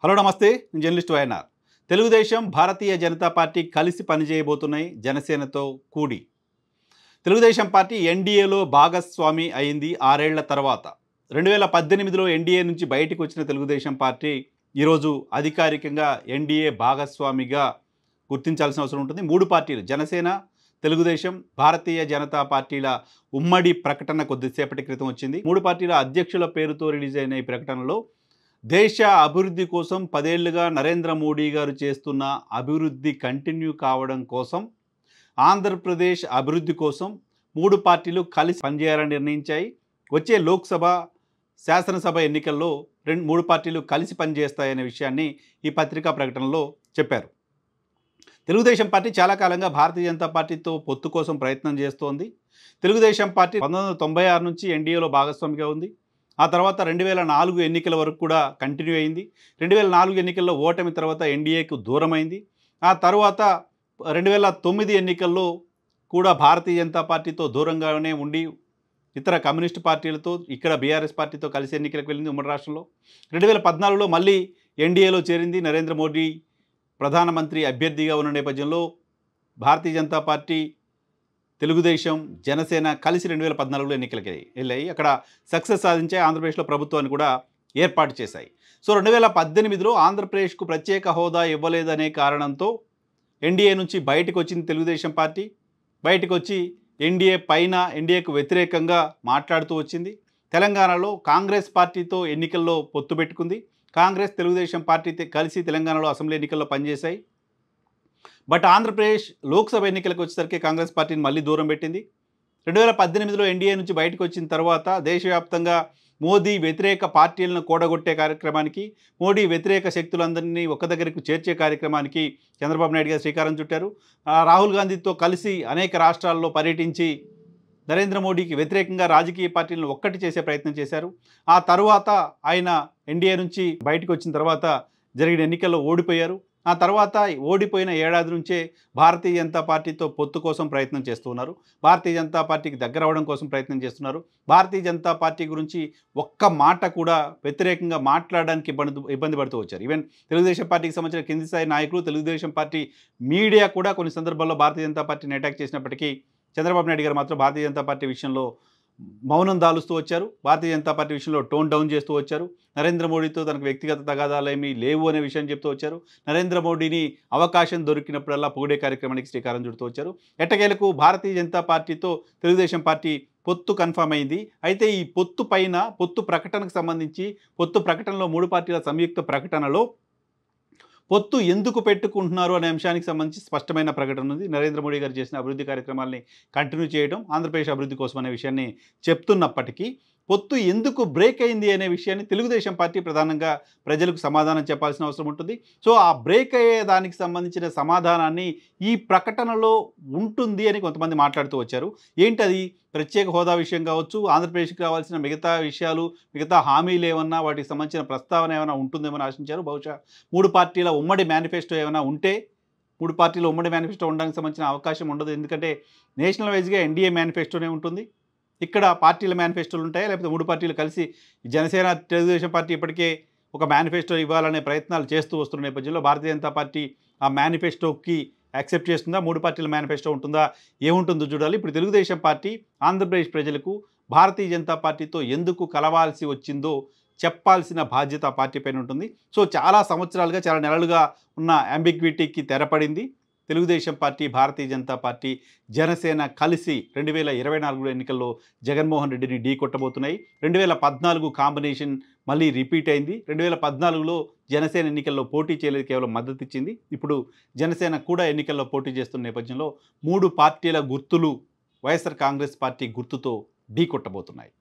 Hello నమస్తే, నేను journalist YNR. Telugu Desam Bharatiya Janata party కలిసి పనిచేయబోతున్నాయి జనసేనతో కూడి. తెలుగుదేశం పార్టీ ఎన్డీఏలో భాగస్వామి అయింది 6 ఏళ్ల తర్వాత. 2018లో ఎన్డీఏ నుంచి బయటకు వచ్చిన తెలుగుదేశం పార్టీ ఈరోజు అధికారికంగా ఎన్డీఏ భాగస్వామిగా గుర్తించాల్సిన అవసరం ఉంటుంది. 3 పార్టీలు జనసేన, తెలుగుదేశం, భారతీయ జనతా పార్టీల ఉమ్మడి ప్రకటన కొద్దిసేపటి క్రితం వచ్చింది. 3 పార్టీల అధ్యక్షుల పేరుతో రిలీజ్ అయిన ఈ ప్రకటనలో దేశ అభివృద్ధి కోసం 10 ఏళ్లుగా నరేంద్ర మోడీ గారు చేస్తున్న అభివృద్ధి కంటిన్యూ కావడం కోసం, ఆంధ్రప్రదేశ్ అభివృద్ధి కోసం 3 పార్టీలు కలిసి పనిచేయాలని నిర్ణయించాయి. వచ్చే లోక్సభ, శాసనసభ ఎన్నికల్లో 3 పార్టీలు కలిసి పనిచేస్తాయనే విషయాన్ని ఈ పత్రికా ప్రకటనలో చెప్పారు. తెలుగుదేశం పార్టీ చాలా కాలంగా భారతీయ జనతా పార్టీతో పొత్తు కోసం ప్రయత్నం చేస్తోంది. తెలుగుదేశం పార్టీ 1996 నుంచి ఎన్డీఏలో భాగస్వామిగా ఉంది. ఆ తర్వాత 2004 ఎన్నికల వరకు కూడా కంటిన్యూ అయింది. 2004 ఎన్నికల్లో ఓటమి తర్వాత ఎన్డీఏకు దూరమైంది. ఆ తర్వాత 2009 ఎన్నికల్లో కూడా భారతీయ జనతా పార్టీతో దూరంగానే ఉండి ఇతర కమ్యూనిస్టు పార్టీలతో, ఇక్కడ బీఆర్ఎస్ పార్టీతో కలిసి ఎన్నికలకు వెళ్ళింది ఉమ్మడి రాష్ట్రంలో. 2014లో మళ్ళీ ఎన్డీఏలో చేరింది. నరేంద్ర మోడీ ప్రధానమంత్రి అభ్యర్థిగా ఉన్న నేపథ్యంలో భారతీయ జనతా పార్టీ, తెలుగుదేశం, జనసేన కలిసి 2014లో ఎన్నికలకి వెళ్ళాయి. అక్కడ సక్సెస్ సాధించే ఆంధ్రప్రదేశ్లో ప్రభుత్వాన్ని కూడా ఏర్పాటు చేశాయి. సో 2018లో ఆంధ్రప్రదేశ్కు ప్రత్యేక హోదా ఇవ్వలేదనే కారణంతో ఎన్డీఏ నుంచి బయటకు వచ్చింది తెలుగుదేశం పార్టీ. బయటకు వచ్చి ఎన్డీఏ పైన, ఎన్డీఏకు వ్యతిరేకంగా మాట్లాడుతూ వచ్చింది. తెలంగాణలో కాంగ్రెస్ పార్టీతో ఎన్నికల్లో పొత్తు పెట్టుకుంది. కాంగ్రెస్, తెలుగుదేశం పార్టీ కలిసి తెలంగాణలో అసెంబ్లీ ఎన్నికల్లో పనిచేశాయి. బట్ ఆంధ్రప్రదేశ్ లోక్సభ ఎన్నికలకు వచ్చేసరికి కాంగ్రెస్ పార్టీని మళ్ళీ దూరం పెట్టింది. 2018లో ఎన్డీఏ నుంచి బయటకు వచ్చిన తర్వాత దేశవ్యాప్తంగా మోదీ వ్యతిరేక పార్టీలను కూడగొట్టే కార్యక్రమానికి, మోడీ వ్యతిరేక శక్తులందరినీ ఒక్క దగ్గరకు చేర్చే కార్యక్రమానికి చంద్రబాబు నాయుడు గారు శ్రీకారం చుట్టారు. రాహుల్ గాంధీతో కలిసి అనేక రాష్ట్రాల్లో పర్యటించి నరేంద్ర మోడీకి వ్యతిరేకంగా రాజకీయ పార్టీలను ఒక్కటి చేసే ప్రయత్నం చేశారు. ఆ తర్వాత ఆయన ఎన్డీఏ నుంచి బయటకు వచ్చిన తర్వాత జరిగిన ఎన్నికల్లో ఓడిపోయారు. ఆ తర్వాత ఓడిపోయిన ఏడాది నుంచే భారతీయ జనతా పార్టీతో పొత్తు కోసం ప్రయత్నం చేస్తున్నారు. భారతీయ జనతా పార్టీకి దగ్గర అవ్వడం కోసం ప్రయత్నం చేస్తున్నారు. భారతీయ జనతా పార్టీ గురించి ఒక్క మాట కూడా వ్యతిరేకంగా మాట్లాడడానికి ఇబ్బంది పడుతూ వచ్చారు. ఈవెన్ తెలుగుదేశం పార్టీకి సంబంధించిన కింది స్థాయి నాయకులు, తెలుగుదేశం పార్టీ మీడియా కూడా కొన్ని సందర్భాల్లో భారతీయ జనతా పార్టీని అటాక్ చేసినప్పటికీ చంద్రబాబు నాయుడు గారు మాత్రం భారతీయ జనతా పార్టీ విషయంలో మౌనం దాలుస్తూ వచ్చారు. భారతీయ జనతా పార్టీ విషయంలో టోన్ డౌన్ చేస్తూ వచ్చారు. నరేంద్ర మోడీతో తనకు వ్యక్తిగత తగాదాలేమీ లేవు అనే విషయం చెప్తూ వచ్చారు. నరేంద్ర మోడీని అవకాశం దొరికినప్పుడల్లా పొగిడే కార్యక్రమానికి శ్రీకారం చుడుతూ వచ్చారు. ఎట్టకేలకు భారతీయ జనతా పార్టీతో తెలుగుదేశం పార్టీ పొత్తు కన్ఫర్మ్ అయింది. అయితే ఈ పొత్తు పైన, పొత్తు ప్రకటనకు సంబంధించి, పొత్తు ప్రకటనలో 3 పార్టీల సంయుక్త ప్రకటనలో పొత్తు ఎందుకు పెట్టుకుంటున్నారు అనే అంశానికి సంబంధించి స్పష్టమైన ప్రకటన ఉంది. నరేంద్ర మోడీ గారు చేసిన అభివృద్ధి కార్యక్రమాల్ని కంటిన్యూ చేయడం, ఆంధ్రప్రదేశ్ అభివృద్ధి కోసం అనే విషయాన్ని చెప్తున్నప్పటికీ పొత్తు ఎందుకు బ్రేక్ అయింది అనే విషయాన్ని తెలుగుదేశం పార్టీ ప్రధానంగా ప్రజలకు సమాధానం చెప్పాల్సిన అవసరం ఉంటుంది. సో ఆ బ్రేక్ అయ్యే దానికి సంబంధించిన సమాధానాన్ని ఈ ప్రకటనలో ఉంటుంది అని కొంతమంది మాట్లాడుతూ వచ్చారు. ఏంటది? ప్రత్యేక హోదా విషయం కావచ్చు, ఆంధ్రప్రదేశ్కి కావాల్సిన మిగతా విషయాలు, మిగతా హామీలు ఏమన్నా, వాటికి సంబంధించిన ప్రస్తావన ఏమైనా ఉంటుందేమని ఆశించారు. బహుశా 3 పార్టీల ఉమ్మడి మేనిఫెస్టో ఏమైనా ఉంటే, 3 పార్టీల ఉమ్మడి మేనిఫెస్టో ఉండడానికి సంబంధించిన అవకాశం ఉండదు. ఎందుకంటే నేషనల్ వైజ్గా ఎన్డీఏ మేనిఫెస్టోనే ఉంటుంది. ఇక్కడ పార్టీల మేనిఫెస్టోలు ఉంటాయా, లేకపోతే 3 పార్టీలు కలిసి జనసేన, తెలుగుదేశం పార్టీ ఇప్పటికే ఒక మేనిఫెస్టో ఇవ్వాలనే ప్రయత్నాలు చేస్తూ వస్తున్న నేపథ్యంలో భారతీయ జనతా పార్టీ ఆ మేనిఫెస్టోకి యాక్సెప్ట్ చేస్తుందా, 3 పార్టీల మేనిఫెస్టో ఉంటుందా, ఏముంటుందో చూడాలి. ఇప్పుడు తెలుగుదేశం పార్టీ ఆంధ్రప్రదేశ్ ప్రజలకు భారతీయ జనతా పార్టీతో ఎందుకు కలవాల్సి వచ్చిందో చెప్పాల్సిన బాధ్యత ఆ పార్టీ పైన ఉంటుంది. సో చాలా సంవత్సరాలుగా, చాలా నెలలుగా ఉన్న అంబిగ్విటీకి తెరపడింది. తెలుగుదేశం పార్టీ, భారతీయ జనతా పార్టీ, జనసేన కలిసి 2024 ఎన్నికల్లో జగన్మోహన్ రెడ్డిని ఢీ కొట్టబోతున్నాయి. 2014 కాంబినేషన్ మళ్ళీ రిపీట్ అయింది. 2014లో జనసేన ఎన్నికల్లో పోటీ చేయలేదు, కేవలం మద్దతు ఇచ్చింది. ఇప్పుడు జనసేన కూడా ఎన్నికల్లో పోటీ చేస్తున్న నేపథ్యంలో 3 పార్టీల గుర్తులు వైఎస్ఆర్ కాంగ్రెస్ పార్టీ గుర్తుతో ఢీ కొట్టబోతున్నాయి.